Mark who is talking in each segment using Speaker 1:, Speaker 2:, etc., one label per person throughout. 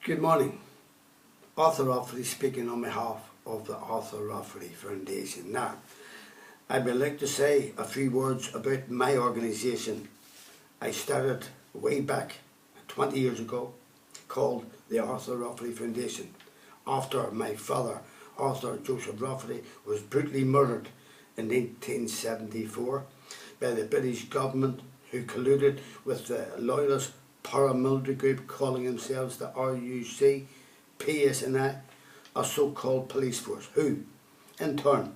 Speaker 1: Good morning. Arthur Rafferty speaking on behalf of the Arthur Rafferty Foundation. Now, I would like to say a few words about my organisation. I started way back 20 years ago, called the Arthur Rafferty Foundation, after my father, Arthur Joseph Rafferty, was brutally murdered in 1874 by the British government, who colluded with the loyalist paramilitary group calling themselves the RUC, PSNI, a so-called police force, who, in turn,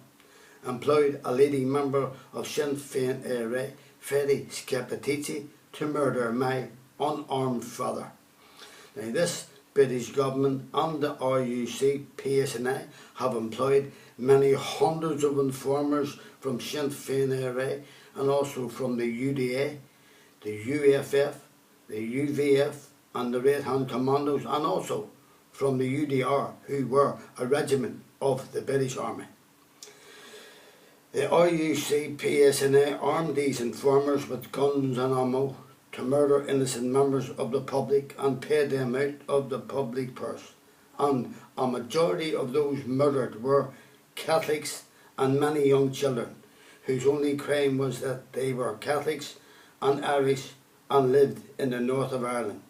Speaker 1: employed a leading member of Sinn Féin Rafferty to murder my unarmed father. Now, this British government and the RUC, PSNI have employed many hundreds of informers from Sinn Féin and also from the UDA, the UFF, the UVF and the Red Hand Commandos, and also from the UDR, who were a regiment of the British Army. The RUC PSNA armed these informers with guns and ammo to murder innocent members of the public and paid them out of the public purse. And a majority of those murdered were Catholics and many young children, whose only crime was that they were Catholics and Irish and lived in the north of Ireland.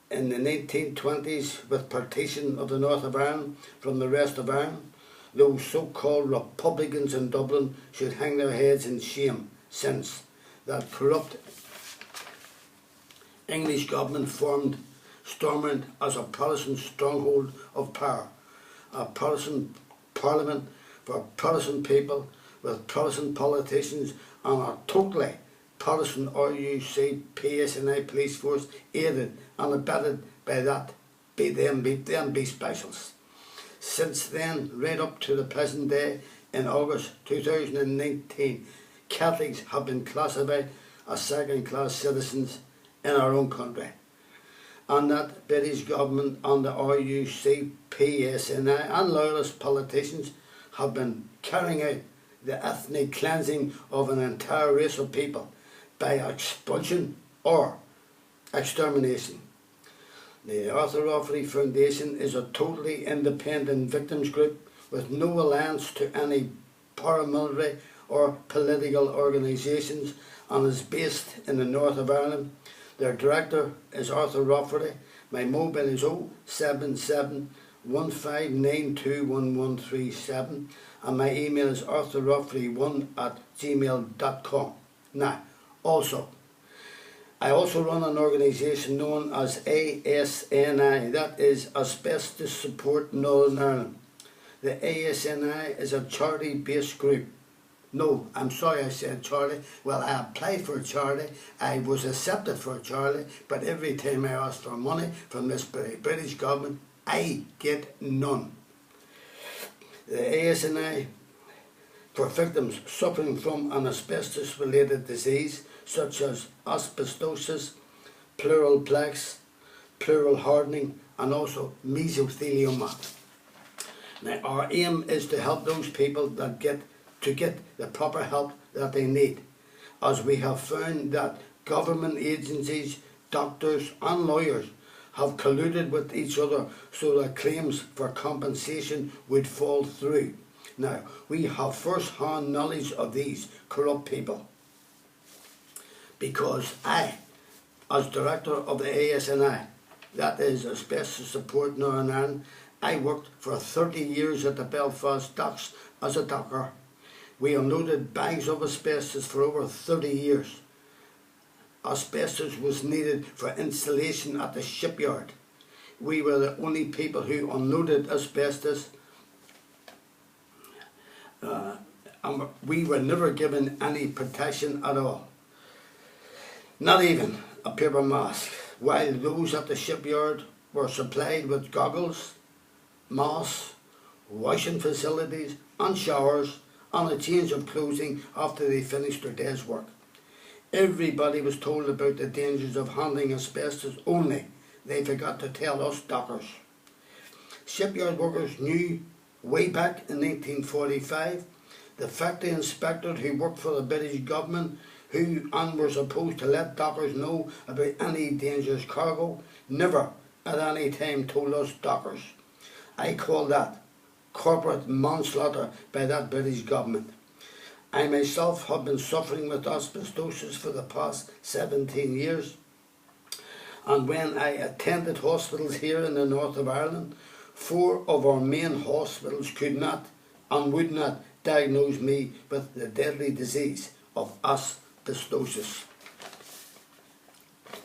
Speaker 1: In the 1920s, with partition of the north of Ireland from the rest of Ireland, those so-called Republicans in Dublin should hang their heads in shame, since that corrupt English government formed Stormont as a Protestant stronghold of power, a Protestant parliament for Protestant people with Protestant politicians, and a totally Protestant RUC PSNI police force aided and abetted by that them be specials. Since then, right up to the present day, in August 2019, Catholics have been classified as second-class citizens in our own country, and that British government and the RUC, PSNI and loyalist politicians have been carrying out the ethnic cleansing of an entire race of people by expulsion or extermination. The Arthur Rafferty Foundation is a totally independent victims group with no alliance to any paramilitary or political organisations, and is based in the north of Ireland. Their director is Arthur Rafferty. My mobile is 077 15921137 and my email is arthurrafferty1@gmail.com. Now, I also run an organisation known as ASNI, that is Asbestos Support Northern Ireland. The ASNI is a charity-based group. No, I'm sorry I said charity. Well, I applied for a charity, I was accepted for a charity, but every time I ask for money from this British government, I get none. The ASNI for victims suffering from an asbestos-related disease such as asbestosis, pleural plaques, pleural hardening and also mesothelioma. Now, our aim is to help those people that get the proper help that they need, as we have found that government agencies, doctors and lawyers have colluded with each other so that claims for compensation would fall through. Now, we have first-hand knowledge of these corrupt people, because I, as director of the ASNI, that is Asbestos Support Northern Ireland, I worked for 30 years at the Belfast docks as a docker. We unloaded bags of asbestos for over 30 years. Asbestos was needed for installation at the shipyard. We were the only people who unloaded asbestos, and we were never given any protection at all. Not even a paper mask, while those at the shipyard were supplied with goggles, masks, washing facilities and showers, and a change of clothing after they finished their day's work. Everybody was told about the dangers of handling asbestos, only they forgot to tell us dockers. Shipyard workers knew way back in 1945, the factory inspector who worked for the British government who were supposed to let dockers know about any dangerous cargo never at any time told us dockers. I call that corporate manslaughter by that British government. I myself have been suffering with asbestosis for the past 17 years, and when I attended hospitals here in the north of Ireland, 4 of our main hospitals could not and would not diagnose me with the deadly disease of asbestosis.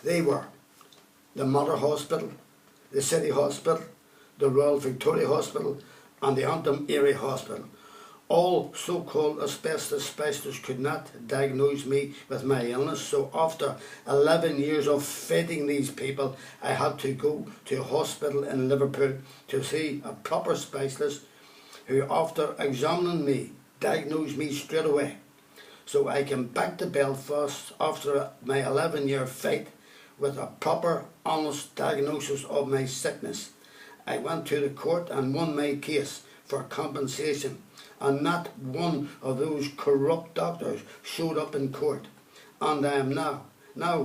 Speaker 1: They were the Mother Hospital, the City Hospital, the Royal Victoria Hospital and the Antrim Area Hospital. All so-called asbestos specialists could not diagnose me with my illness, so after 11 years of fighting these people, I had to go to a hospital in Liverpool to see a proper specialist who, after examining me, diagnosed me straight away. So I came back to Belfast after my 11-year fight with a proper, honest diagnosis of my sickness. I went to the court and won my case for compensation, and not one of those corrupt doctors showed up in court. And I am now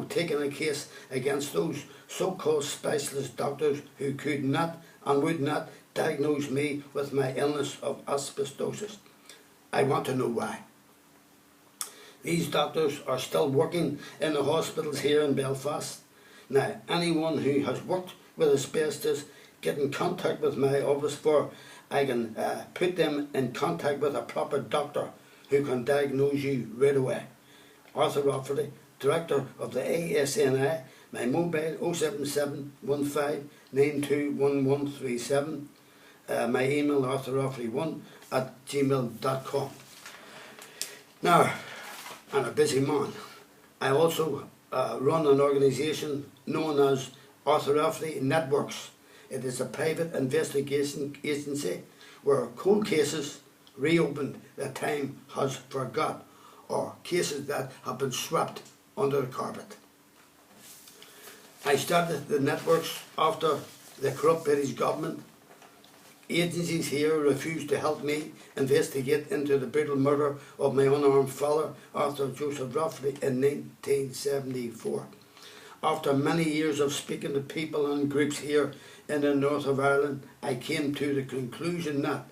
Speaker 1: taking a case against those so-called specialist doctors who could not and would not diagnose me with my illness of asbestosis. I want to know why. These doctors are still working in the hospitals here in Belfast. Now, anyone who has worked with asbestos, get in contact with my office, for I can put them in contact with a proper doctor who can diagnose you right away. Arthur Rafferty, Director of the ASNI, my mobile 07715 921137, my email arthurrafferty1@gmail.com. Now, I'm a busy man. I also run an organisation known as Arthur Rafferty Networks. It is a private investigation agency where cold cases reopened that time has forgot, or cases that have been swept under the carpet. I started the networks after the corrupt British government. Agencies here refused to help me investigate into the brutal murder of my unarmed father, Arthur Joseph Rafferty, in 1974. After many years of speaking to people and groups here in the north of Ireland, I came to the conclusion that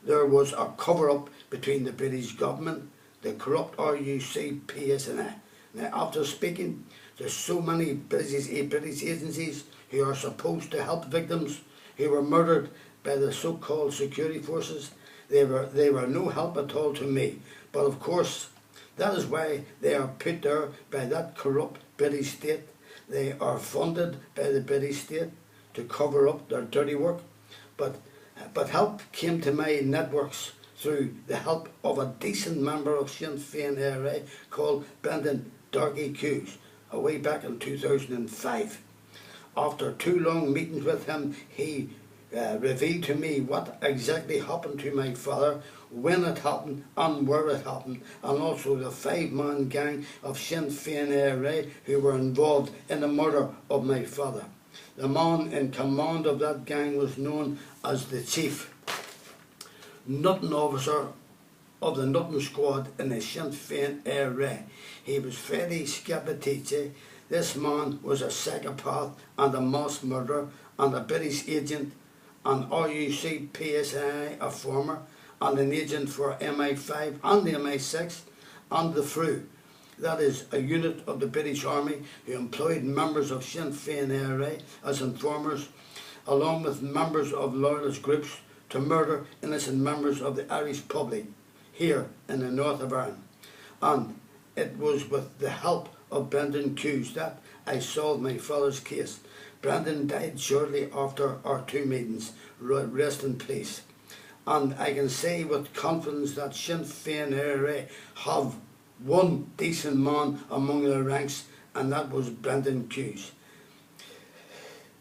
Speaker 1: there was a cover-up between the British government, the corrupt RUC, PSNI. Now, after speaking to so many British agencies who are supposed to help victims who were murdered by the so-called security forces, they were no help at all to me. But of course, that is why they are put there by that corrupt British state. They are funded by the British state to cover up their dirty work. But help came to my networks through the help of a decent member of Sinn Féin IRA called Brendan Darky Hughes, way back in 2005. After 2 long meetings with him, he revealed to me what exactly happened to my father, when it happened and where it happened, and also the 5-man gang of Sinn Féin IRA who were involved in the murder of my father. The man in command of that gang was known as the Chief Nutting Officer of the Nutting Squad in the Sinn Féin IRA. He was Freddy Scapitici. This man was a psychopath and a mass murderer and a British agent, an RUC PSI, a former, and an agent for MI5 and the MI6 and the FRU. That is a unit of the British Army who employed members of Sinn Féin IRA as informers, along with members of loyalist groups, to murder innocent members of the Irish public here in the north of Ireland. And it was with the help of Brendan Hughes that I solved my father's case. Brendan died shortly after our 2 meetings. Rest in peace. And I can say with confidence that Sinn Féin IRA have one decent man among their ranks, and that was Brendan Hughes.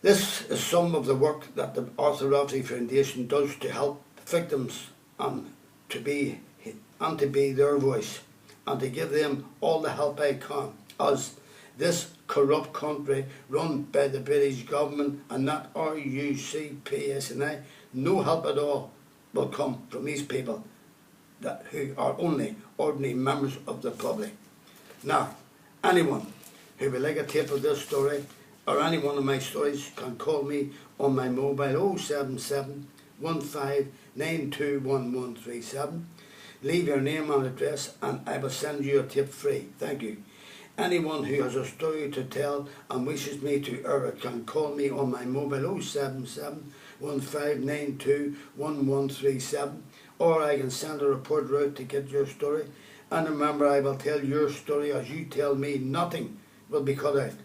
Speaker 1: This is some of the work that the Arthur Rafferty Foundation does to help victims and to be their voice, and to give them all the help I can, as this corrupt country run by the British government and not RUC PSNI, no help at all will come from these people who are only ordinary members of the public. Now, anyone who would like a tape of this story, or any one of my stories can call me on my mobile 077 15921137. Leave your name and address and I will send you a tip free. Thank you. Anyone who has a story to tell and wishes me to air it can call me on my mobile 077 15921137, or I can send a reporter out to get your story. And remember, I will tell your story as you tell me. Nothing will be cut out.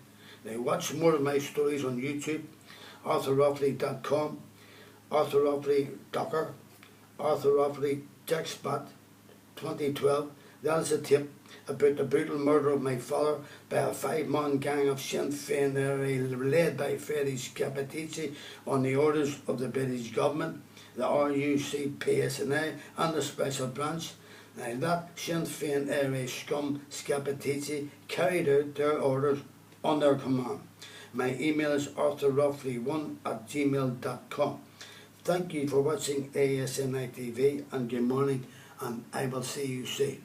Speaker 1: Now watch more of my stories on YouTube, ArthurRafferty.com, Arthur Rafferty Docker, Arthur Rafferty Jackspot 2012. That is a tip about the brutal murder of my father by a 5-man gang of Sinn Féin led by Freddie Scappaticci on the orders of the British government, the RUC PSNA and the Special Branch. Now that Sinn Féin area scum Scappaticci carried out their orders on their command. My email is arthurrafferty1@gmail.com. Thank you for watching ASNI TV and good morning, and I will see you soon.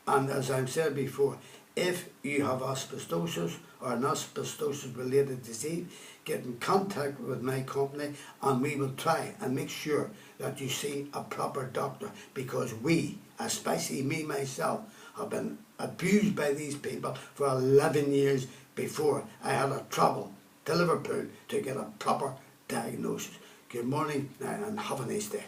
Speaker 1: And as I've said before, if you have asbestosis or an asbestosis related disease, get in contact with my company and we will try and make sure that you see a proper doctor, because we, especially me myself, have been abused by these people for 11 years before I had to travel to Liverpool to get a proper diagnosis. Good morning and have a nice day.